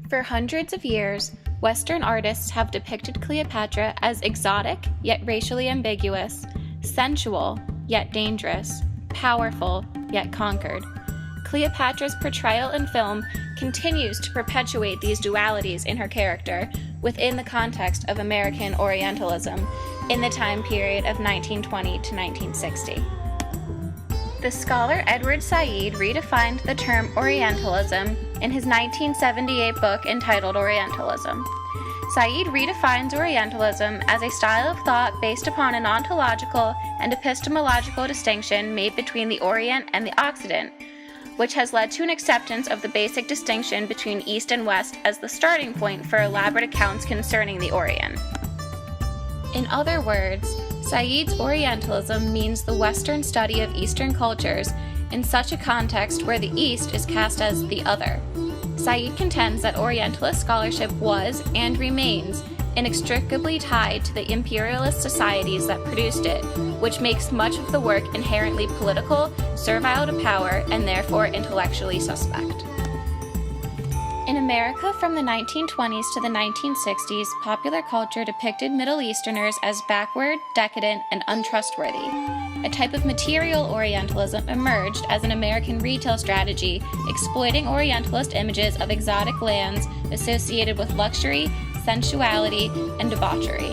For hundreds of years, Western artists have depicted Cleopatra as exotic yet racially ambiguous, sensual yet dangerous, powerful yet conquered. Cleopatra's portrayal in film continues to perpetuate these dualities in her character within the context of American Orientalism in the time period of 1920 to 1960. The scholar Edward Said redefined the term Orientalism in his 1978 book entitled Orientalism. Said redefines Orientalism as a style of thought based upon an ontological and epistemological distinction made between the Orient and the Occident, which has led to an acceptance of the basic distinction between East and West as the starting point for elaborate accounts concerning the Orient. In other words, Said's Orientalism means the Western study of Eastern cultures in such a context where the East is cast as the other. Said contends that Orientalist scholarship was, and remains, inextricably tied to the imperialist societies that produced it, which makes much of the work inherently political, servile to power, and therefore intellectually suspect. In America from the 1920s to the 1960s, popular culture depicted Middle Easterners as backward, decadent, and untrustworthy. A type of material Orientalism emerged as an American retail strategy, exploiting Orientalist images of exotic lands associated with luxury, sensuality, and debauchery.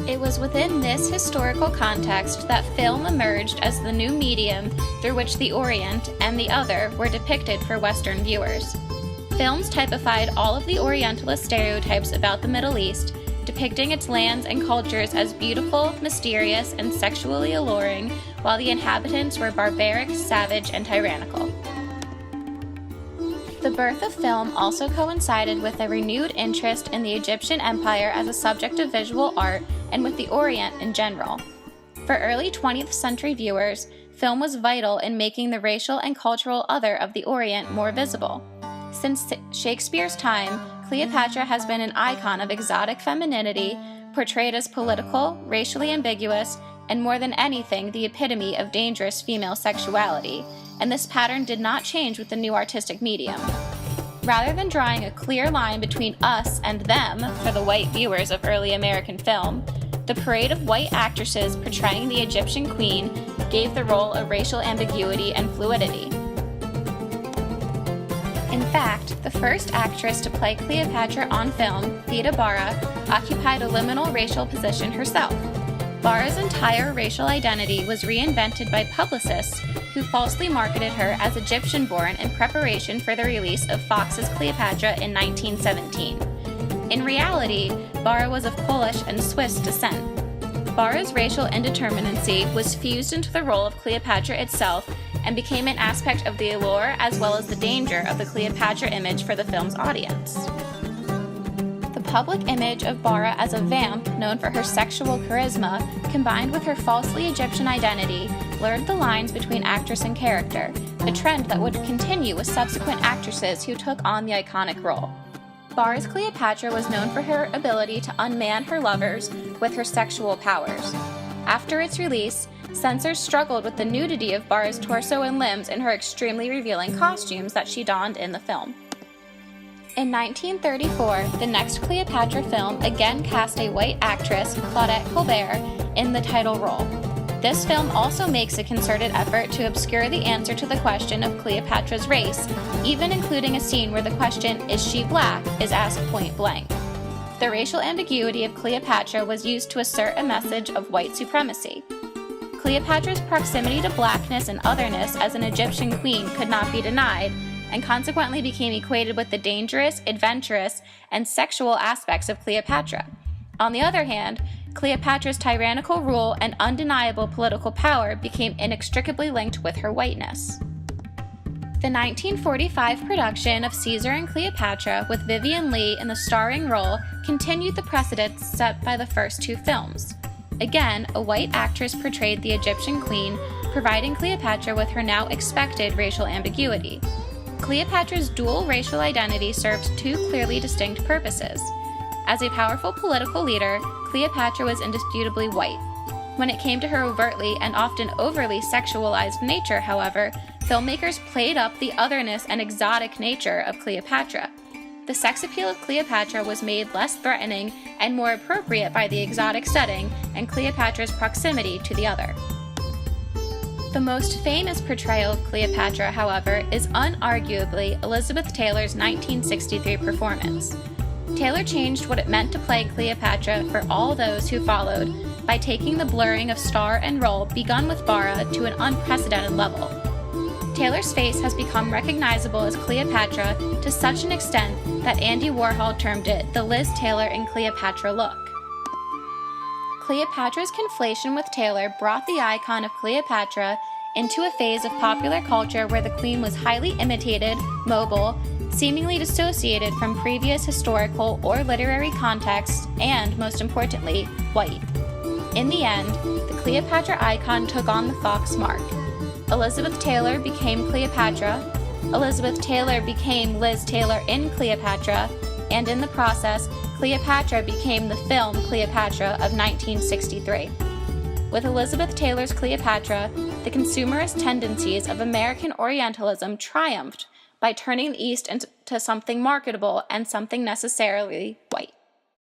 It was within this historical context that film emerged as the new medium through which the Orient and the other were depicted for Western viewers. Films typified all of the Orientalist stereotypes about the Middle East, depicting its lands and cultures as beautiful, mysterious, and sexually alluring, while the inhabitants were barbaric, savage, and tyrannical. The birth of film also coincided with a renewed interest in the Egyptian Empire as a subject of visual art and with the Orient in general. For early 20th century viewers, film was vital in making the racial and cultural other of the Orient more visible. Since Shakespeare's time, Cleopatra has been an icon of exotic femininity, portrayed as political, racially ambiguous, and more than anything, the epitome of dangerous female sexuality, and this pattern did not change with the new artistic medium. Rather than drawing a clear line between us and them for the white viewers of early American film, the parade of white actresses portraying the Egyptian queen gave the role a racial ambiguity and fluidity. In fact, the first actress to play Cleopatra on film, Theda Bara, occupied a liminal racial position herself. Bara's entire racial identity was reinvented by publicists who falsely marketed her as Egyptian-born in preparation for the release of Fox's Cleopatra in 1917. In reality, Bara was of Polish and Swiss descent. Bara's racial indeterminacy was fused into the role of Cleopatra itself and became an aspect of the allure as well as the danger of the Cleopatra image for the film's audience. The public image of Bara as a vamp known for her sexual charisma, combined with her falsely Egyptian identity, blurred the lines between actress and character, a trend that would continue with subsequent actresses who took on the iconic role. Bara's Cleopatra was known for her ability to unman her lovers with her sexual powers. After its release, censors struggled with the nudity of Bara's torso and limbs in her extremely revealing costumes that she donned in the film. In 1934, the next Cleopatra film again cast a white actress, Claudette Colbert, in the title role. This film also makes a concerted effort to obscure the answer to the question of Cleopatra's race, even including a scene where the question, "Is she black?" is asked point blank. The racial ambiguity of Cleopatra was used to assert a message of white supremacy. Cleopatra's proximity to blackness and otherness as an Egyptian queen could not be denied, and consequently became equated with the dangerous, adventurous, and sexual aspects of Cleopatra. On the other hand, Cleopatra's tyrannical rule and undeniable political power became inextricably linked with her whiteness. The 1945 production of Caesar and Cleopatra with Vivien Leigh in the starring role continued the precedents set by the first two films. Again, a white actress portrayed the Egyptian queen, providing Cleopatra with her now expected racial ambiguity. Cleopatra's dual racial identity served two clearly distinct purposes. As a powerful political leader, Cleopatra was indisputably white. When it came to her overtly and often overly sexualized nature, however, filmmakers played up the otherness and exotic nature of Cleopatra. The sex appeal of Cleopatra was made less threatening and more appropriate by the exotic setting and Cleopatra's proximity to the other. The most famous portrayal of Cleopatra, however, is unarguably Elizabeth Taylor's 1963 performance. Taylor changed what it meant to play Cleopatra for all those who followed by taking the blurring of star and role begun with Barra to an unprecedented level. Taylor's face has become recognizable as Cleopatra to such an extent that Andy Warhol termed it the Liz Taylor in Cleopatra look. Cleopatra's conflation with Taylor brought the icon of Cleopatra into a phase of popular culture where the queen was highly imitated, mobile, seemingly dissociated from previous historical or literary contexts, and, most importantly, white. In the end, the Cleopatra icon took on the Fox mark. Elizabeth Taylor became Cleopatra, Elizabeth Taylor became Liz Taylor in Cleopatra, and in the process, Cleopatra became the film Cleopatra of 1963. With Elizabeth Taylor's Cleopatra, the consumerist tendencies of American Orientalism triumphed by turning the East into something marketable and something necessarily white.